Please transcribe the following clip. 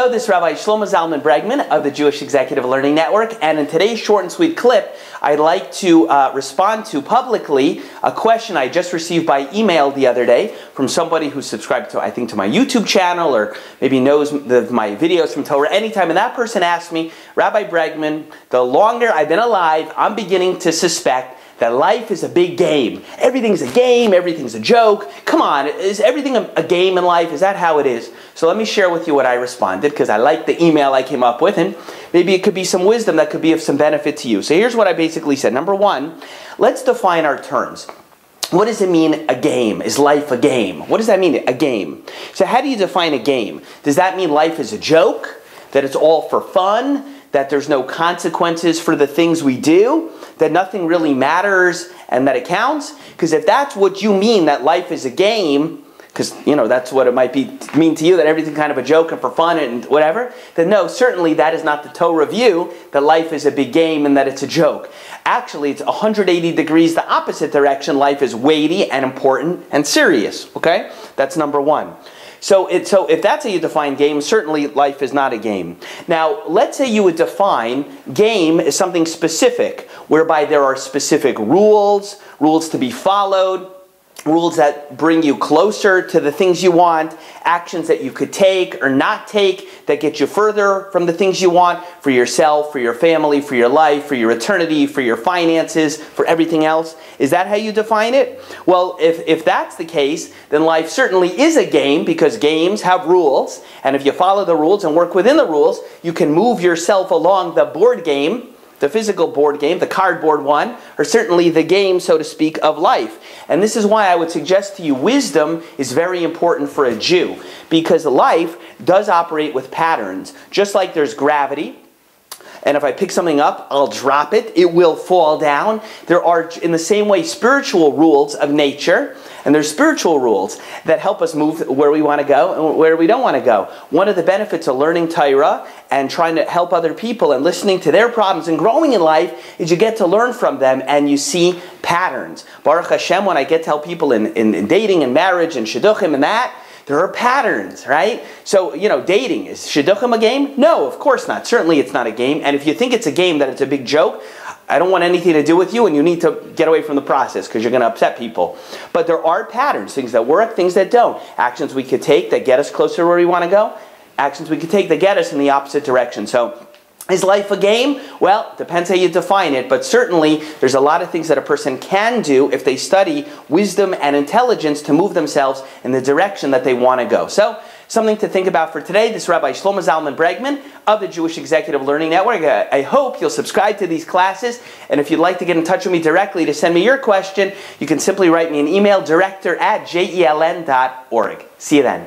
Hello, this is Rabbi Shlomo Zalman Bregman of the Jewish Executive Learning Network, and in today's short and sweet clip, I'd like to respond to publicly a question I just received by email the other day from somebody who subscribed to, I think, to my YouTube channel, or maybe knows my videos from Torah anytime, and that person asked me, Rabbi Bregman, the longer I've been alive, I'm beginning to suspect that life is a big game. Everything's a game, everything's a joke. Come on, is everything a game in life? Is that how it is? So let me share with you what I responded, because I like the email I came up with, and maybe it could be some wisdom that could be of some benefit to you. So here's what I basically said. Number one, let's define our terms. What does it mean, a game? Is life a game? What does that mean, a game? So how do you define a game? Does that mean life is a joke? That it's all for fun? That there's no consequences for the things we do, that nothing really matters and that it counts? Because if that's what you mean, that life is a game, because that's what it might mean to you, that everything's kind of a joke and for fun and whatever, then no, certainly that is not the Torah view, that life is a big game and that it's a joke. Actually, it's 180 degrees the opposite direction. Life is weighty and important and serious, okay? That's number one. So if that's how you define game, certainly life is not a game. Now, let's say you would define game as something specific, whereby there are specific rules to be followed, rules that bring you closer to the things you want, actions that you could take or not take that get you further from the things you want for yourself, for your family, for your life, for your eternity, for your finances, for everything else. Is that how you define it? Well, if that's the case, then life certainly is a game, because games have rules, and if you follow the rules and work within the rules, you can move yourself along the board game, the physical board game, the cardboard one, or certainly the game, so to speak, of life. And this is why I would suggest to you wisdom is very important for a Jew, because life does operate with patterns. Just like there's gravity, and if I pick something up, I'll drop it, it will fall down. There are, in the same way, spiritual rules of nature, and there's spiritual rules that help us move where we want to go and where we don't want to go. One of the benefits of learning Torah and trying to help other people and listening to their problems and growing in life is you get to learn from them and you see patterns. Baruch Hashem, when I get to help people in dating and marriage and shidduchim and that, there are patterns, right? So, dating, is shidduchim a game? No, of course not. Certainly it's not a game. And if you think it's a game, that it's a big joke, I don't want anything to do with you, and you need to get away from the process because you're going to upset people. But there are patterns, things that work, things that don't. Actions we could take that get us closer to where we want to go. Actions we could take that get us in the opposite direction. So, is life a game? Well, depends how you define it, but certainly there's a lot of things that a person can do if they study wisdom and intelligence to move themselves in the direction that they want to go. So, something to think about for today. This is Rabbi Shlomo Zalman Bregman of the Jewish Executive Learning Network. I hope you'll subscribe to these classes, and if you'd like to get in touch with me directly to send me your question, you can simply write me an email, director@jeln.org. See you then.